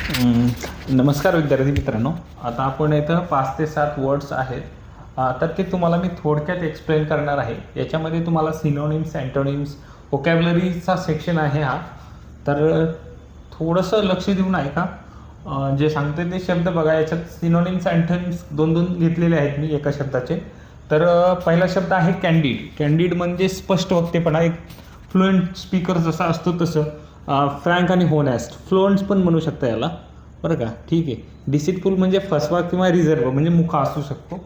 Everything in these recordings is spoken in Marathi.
नमस्कार विद्यार्थी मित्रांनो. आता आपण इथं 5 ते 7 वर्ड्स आहेत, तर ते तुम्हाला मी थोडक्यात एक्सप्लेन करणार आहे. याच्यामध्ये तुम्हाला सिनोनिम्स, अँटोनिम्स, व्होकॅब्युलरीचा सेक्शन आहे हा. तर थोडंसं लक्ष देऊन ऐका. जे सांगते ते शब्द बघा. याच्यात सिनोनिम्स, अँटोनिम्स दोन दोन घेतलेले आहेत मी एका शब्दाचे. तर पहिला शब्द आहे कॅन्डिड. कॅन्डिड म्हणजे स्पष्ट वक्तेपणा, एक फ्लुएंट स्पीकर जसा असतो तसं. फ्रँक आणि होनेस्ट, फ्लुएंट पण म्हणू शकता याला, बरं का. ठीक आहे. डिसिटफुल म्हणजे फसवा किंवा रिझर्व म्हणजे मुखा असू शकतो.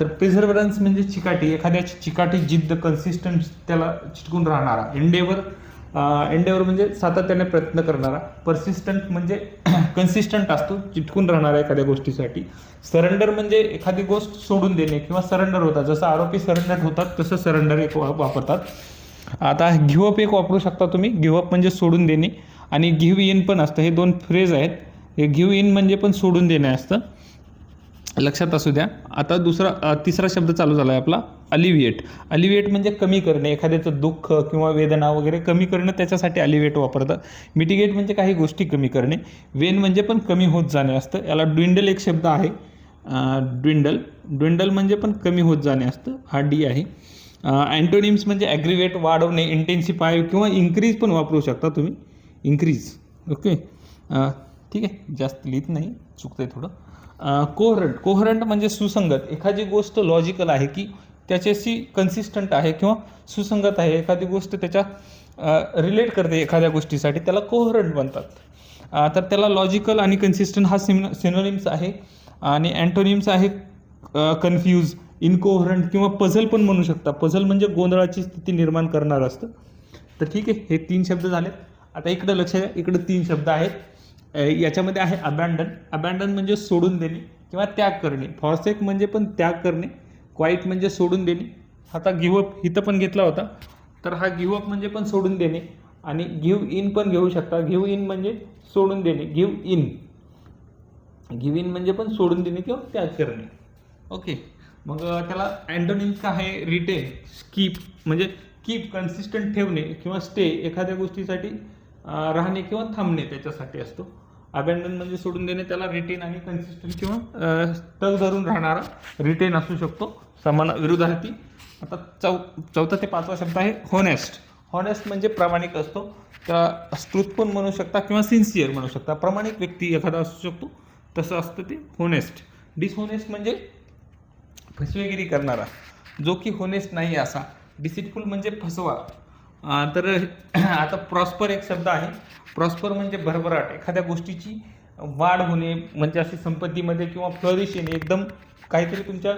तर प्रिझर्वरन्स म्हणजे चिकाटी, एखाद्याची चिकाटी, जिद्द, कन्सिस्टंट, त्याला चिटकून राहणारा. एंडेवर म्हणजे सातत्याने प्रयत्न करणारा. परसिस्टंट म्हणजे कन्सिस्टंट असतो, चिटकून राहणारा एखाद्या गोष्टीसाठी. सरेंडर म्हणजे एखादी गोष्ट सोडून देणे किंवा सरेंडर होतात, जसं आरोपी सरेंडर होतात तसं सरेंडर एक वापरतात. आता गिव्हअप एक वापरू शकता तुम्ही. गिव्हअप म्हणजे सोडून देणे, आणि गिव्ह इन पण असतं. हे दोन फ्रेज आहेत. हे गिव्ह इन म्हणजे पण सोडून देणे असतं, लक्षात असू द्या. आता तिसरा शब्द चालू झाला आहे आपला, अलिव्हिएट. अलिव्हिएट म्हणजे कमी करणे, एखाद्याचं दुःख किंवा वेदना वगैरे कमी करणं, त्याच्यासाठी अलिव्हिएट वापरतात. मिटिगेट म्हणजे काही गोष्टी कमी करणे. वेन म्हणजे पण कमी होत जाणे असतं. याला ड्विंडल एक शब्द आहे, ड्विंडल म्हणजे पण कमी होत जाणे असतं, हा डी आहे. अँटोनिम्स म्हणजे ॲग्रिवेट, वाढवणे, इंटेन्सिफाय किंवा इन्क्रीज पण वापरू शकता तुम्ही. Increase, okay. ठीक आहे, जास्त लिहित नाही, चुकतंय थोडं. कोहरंट म्हणजे सुसंगत, एखादी गोष्ट लॉजिकल आहे की त्याच्याशी कन्सिस्टंट आहे किंवा सुसंगत आहे, एखादी गोष्ट त्याच्या रिलेट करते एखाद्या गोष्टीसाठी, त्याला कोहरंट म्हणतात. तर त्याला लॉजिकल आणि कन्सिस्टंट हा सिनोनिम्स आहे. आणि अँटोनिम्स आहे कन्फ्यूज, इनकोहरंट किंवा पझल पण म्हणू शकता. पझल म्हणजे गोंधळाची स्थिती निर्माण करणार असतं. तर ठीक आहे, हे 3 शब्द झालेत. आता इकडं लक्ष द्या, इकडं 3 शब्द आहेत. याच्यामध्ये आहे अबॅन्डन. अबॅन्डन म्हणजे सोडून देणे किंवा त्याग करणे. फॉरसेक म्हणजे पण त्याग करणे. क्वाईट म्हणजे सोडून देणे. आता गिव्हअप इथं पण घेतला होता, तर हा गिव्हअप म्हणजे पण सोडून देणे. आणि गिव्ह इन पण घेऊ शकता. गिव्ह इन म्हणजे सोडून देणे. गिव्ह इन म्हणजे पण सोडून देणे किंवा त्याग करणे. ओके. मग त्याला अँटोनिम्स काय आहे, रिटेन, कीप म्हणजे कीप कन्सिस्टंट ठेवणे किंवा स्टे, एखाद्या गोष्टीसाठी राहणे किंवा थांबणे त्याच्यासाठी असतो. अबॅन्डन म्हणजे सोडून देणे, त्याला रिटेन आणि कन्सिस्टंट किंवा तग धरून राहणारा रिटेन असू शकतो, समान विरुद्धार्थी. आता चौथा ते 5वा शब्द आहे होनेस्ट. हॉनेस्ट म्हणजे प्रामाणिक असतो. त्याला ट्रूथ पण म्हणू शकता किंवा सिन्सिअर म्हणू शकता. प्रामाणिक व्यक्ती एखादा असू शकतो, तसं असतं ते होनेस्ट. डिसहोनेस्ट म्हणजे फसवेगिरी करणारा, जो की होनेस्ट नाही असा. डिसिटफुल म्हणजे फसवा. तर आता प्रॉस्पर एक शब्द आहे. प्रॉस्पर म्हणजे भरभराट, एखाद्या गोष्टीची वाढ होणे, म्हणजे अशी संपत्तीमध्ये किंवा फ्लरिश येणे, एकदम काहीतरी तुमच्या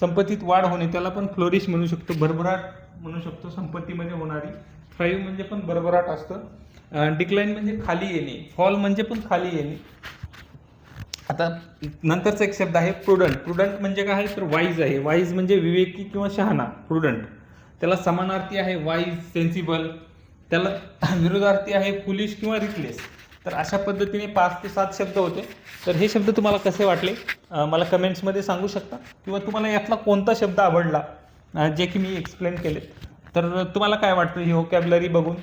संपत्तीत वाढ होणे, त्याला पण फ्लरिश म्हणू शकतो, भरभराट म्हणू शकतो संपत्तीमध्ये होणारी. थ्राईव्ह म्हणजे पण भरभराट असतं. डिक्लाइन म्हणजे खाली येणे. फॉल म्हणजे पण खाली येणे. आता नंतरचा एक शब्द आहे प्रुडंट. प्रुडंट म्हणजे काय आहे, तर वाईज आहे. वाईज म्हणजे विवेकी किंवा शहाणा, प्रुडंट. त्याला समानार्थी आहे वाईज, सेन्सिबल. त्याला विरोधार्थी आहे फुलिश किंवा रिकलेस. तर अशा पद्धतीने 5 ते 7 शब्द होते. तर हे शब्द तुम्हाला कसे वाटले मला कमेंट्समध्ये सांगू शकता, किंवा तुम्हाला यातला कोणता शब्द आवडला जे की मी एक्सप्लेन केले. तर तुम्हाला काय वाटतं ही व्होकॅब्युलरी बघून?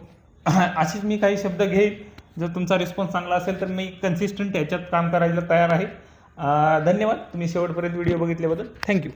अशीच मी काही शब्द घेईन. जर तुमचा रिस्पॉन्स चांगला असेल तर मी कन्सिस्टंट याच्यात काम करायला तयार आहे. धन्यवाद, तुम्ही शेवटपर्यंत व्हिडिओ बघितल्याबद्दल. थँक्यू.